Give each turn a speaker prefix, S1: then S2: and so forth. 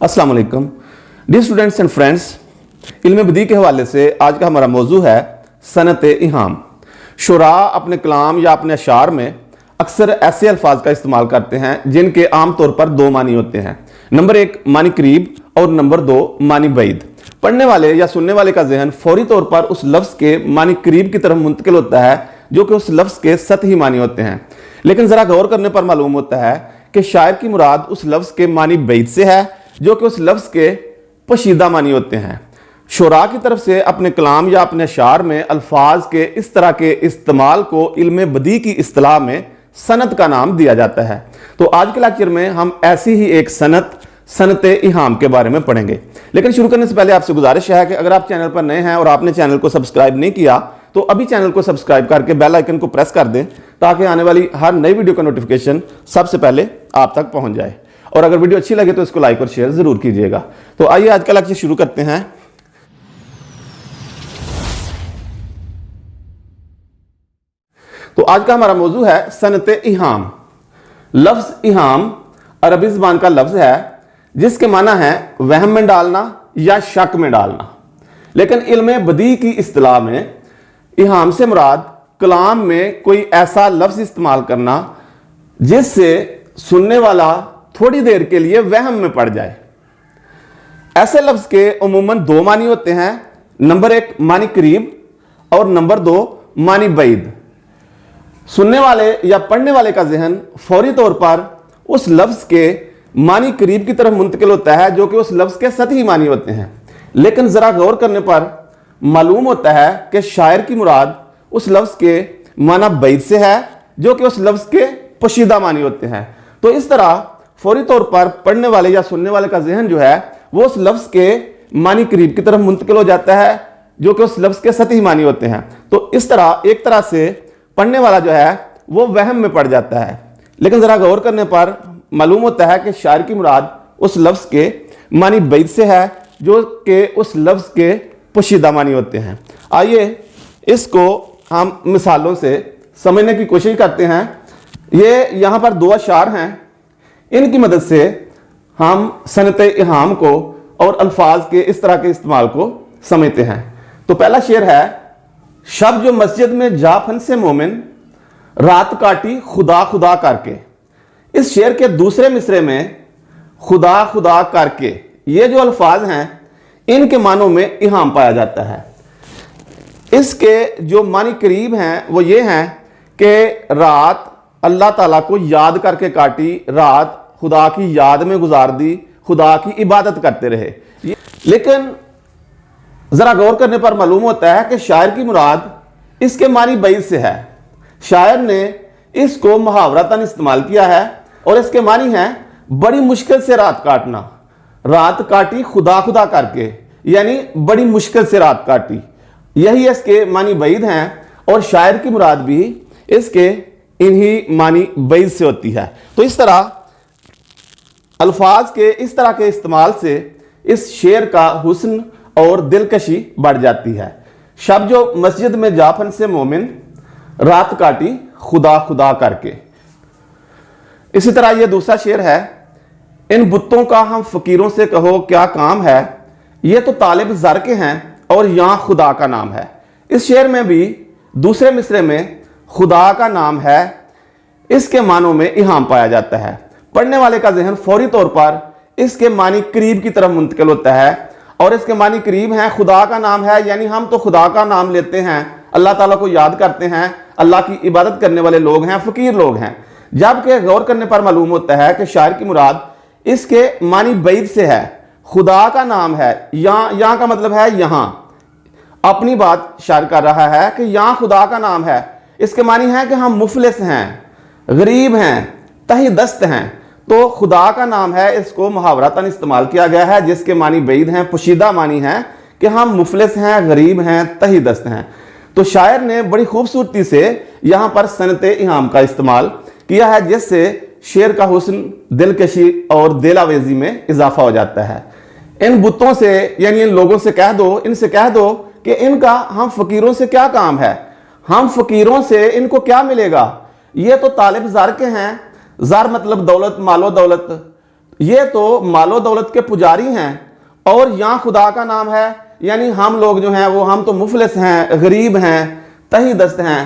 S1: अस्सलाम वालेकुम dear students and friends. इल्म बदी के हवाले से आज का हमारा मौजू है सनत इहाम। शुरा अपने कलाम या अपने अशार में अक्सर ऐसे अल्फाज का इस्तेमाल करते हैं जिनके आम तौर पर दो मानी होते हैं। नंबर एक मानी करीब और नंबर दो मानी बैद। पढ़ने वाले या सुनने वाले का जहन फौरी तौर पर उस लफ्ज़ के मानी करीब की तरफ मुंतकिल होता है जो कि उस लफ्ज़ के सतही मानी होते हैं, लेकिन ज़रा गौर करने पर मालूम होता है कि शायर की मुराद उस लफ्ज़ के मानी बैद से है जो कि उस लफ्ज़ के पशीदा मानी होते हैं। शुरा की तरफ से अपने कलाम या अपने अशार में अल्फाज के इस तरह के इस्तेमाल को इल्म बदी की इस्तिलाह में सनत का नाम दिया जाता है। तो आज के लेक्चर में हम ऐसी ही एक सनत इहाम के बारे में पढ़ेंगे। लेकिन शुरू करने से पहले आपसे गुजारिश है कि अगर आप चैनल पर नए हैं और आपने चैनल को सब्सक्राइब नहीं किया तो अभी चैनल को सब्सक्राइब करके बेल आइकन को प्रेस कर दें ताकि आने वाली हर नई वीडियो का नोटिफिकेशन सबसे पहले आप तक पहुंच जाए। और अगर वीडियो अच्छी लगे तो इसको लाइक और शेयर जरूर कीजिएगा। तो आइए आज का लेक्चर शुरू करते हैं। तो आज का हमारा मौजू है सनत इहाम। लफ्ज इहाम अरबी ज़बान का लफ्ज है जिसके माना है वहम में डालना या शक में डालना, लेकिन इल्म बदी की इस्तिलाह में इहाम से मुराद कलाम में कोई ऐसा लफ्ज इस्तेमाल करना जिससे सुनने वाला थोड़ी देर के लिए वहम में पड़ जाए। ऐसे लफ्ज के उमूमन दो मानी होते हैं, नंबर एक मानी करीब और नंबर दो मानी बैद। सुनने वाले या पढ़ने वाले का जहन फौरी तौर पर उस लफ्ज के मानी करीब की तरफ मुंतकिल होता है जो कि उस लफ्ज के सतही मानी होते हैं, लेकिन जरा गौर करने पर मालूम होता है कि शायर की मुराद उस लफ्ज के माना बैद से है जो कि उस लफ्ज के पशीदा मानी होते हैं। तो इस तरह फौरी तौर पर पढ़ने वाले या सुनने वाले का जहन जो है वो उस लफ्ज के मानी करीब की तरफ मुंतकिल हो जाता है जो कि उस लफ्ज के सतही मानी होते हैं। तो इस तरह एक तरह से पढ़ने वाला जो है वो वहम में पड़ जाता है, लेकिन जरा गौर करने पर मालूम होता है कि शायर की मुराद उस लफ्ज के मानी बैद से है जो कि उस लफ्ज के पोशीदा मानी होते हैं। आइए इसको हम मिसालों से समझने की कोशिश करते हैं। ये यहाँ पर दो अशार हैं, इनकी मदद से हम सनत इहाम को और अल्फाज के इस तरह के इस्तेमाल को समझते हैं। तो पहला शेर है, शब जो मस्जिद में जा फंसे मोमिन रात काटी खुदा खुदा करके। इस शेर के दूसरे मिसरे में खुदा खुदा करके ये जो अल्फाज हैं इनके मानों में इहाम पाया जाता है। इसके जो मानी करीब हैं वो ये हैं कि रात अल्लाह ताला को याद करके काटी, रात खुदा की याद में गुजार दी, खुदा की इबादत करते रहे। लेकिन जरा गौर करने पर मालूम होता है कि शायर की मुराद इसके मानी बैद से है। शायर ने इसको मुहावरतन इस्तेमाल किया है और इसके मानी हैं बड़ी मुश्किल से रात काटना, रात काटी खुदा खुदा करके, यानी बड़ी मुश्किल से रात काटी, यही इसके मानी बैद हैं। और शायर की मुराद भी इसके इन्हीं मानी बैद से होती है। तो इस तरह अल्फाज के इस तरह के इस्तेमाल से इस शेर का हुस्न और दिलकशी बढ़ जाती है। शब जो मस्जिद में जाफन से मोमिन रात काटी खुदा खुदा करके। इसी तरह ये दूसरा शेर है, इन बुतों का हम फकीरों से कहो क्या काम है, ये तो तालिब ज़र के हैं और यहाँ खुदा का नाम है। इस शेर में भी दूसरे मिसरे में खुदा का नाम है, इसके मानों में इहाम पाया जाता है। पढ़ने वाले का जहन फौरी तौर पर इसके मानी करीब की तरफ मुंतकिल होता है और इसके मानी करीब हैं खुदा का नाम है, यानी हम तो खुदा का नाम लेते हैं, अल्लाह ताला को याद करते हैं, अल्लाह की इबादत करने वाले लोग हैं, फकीर लोग हैं। जबकि गौर करने पर मालूम होता है कि शायर की मुराद इसके मानी बैद से है, खुदा का नाम है, यहाँ का मतलब है यहाँ। अपनी बात शायर कर रहा है कि यहाँ खुदा का नाम है, इसके मानी है कि हम मुफलिस हैं, गरीब हैं, तही दस्त हैं। तो खुदा का नाम है, इसको मुहावरतन इस्तेमाल किया गया है जिसके मानी बैद हैं, पोशीदा मानी है कि हम मुफलिस हैं, गरीब हैं, तही दस्त हैं। तो शायर ने बड़ी खूबसूरती से यहाँ पर सनत इहाम का इस्तेमाल किया है जिससे शेर का हुस्न, दिलकशी और दिलावेजी में इजाफा हो जाता है। इन बुतों से यानी इन लोगों से कह दो, इनसे कह दो कि इनका हम फकीरों से क्या काम है, हम फकीरों से इनको क्या मिलेगा, ये तो तालिब ज़र के हैं। ज़र मतलब दौलत, मालो दौलत, یہ تو مال و دولت کے پجاری ہیں اور یہاں خدا کا نام ہے، یعنی ہم لوگ جو ہیں وہ ہم تو مفلس ہیں، غریب ہیں، تہی دست ہیں۔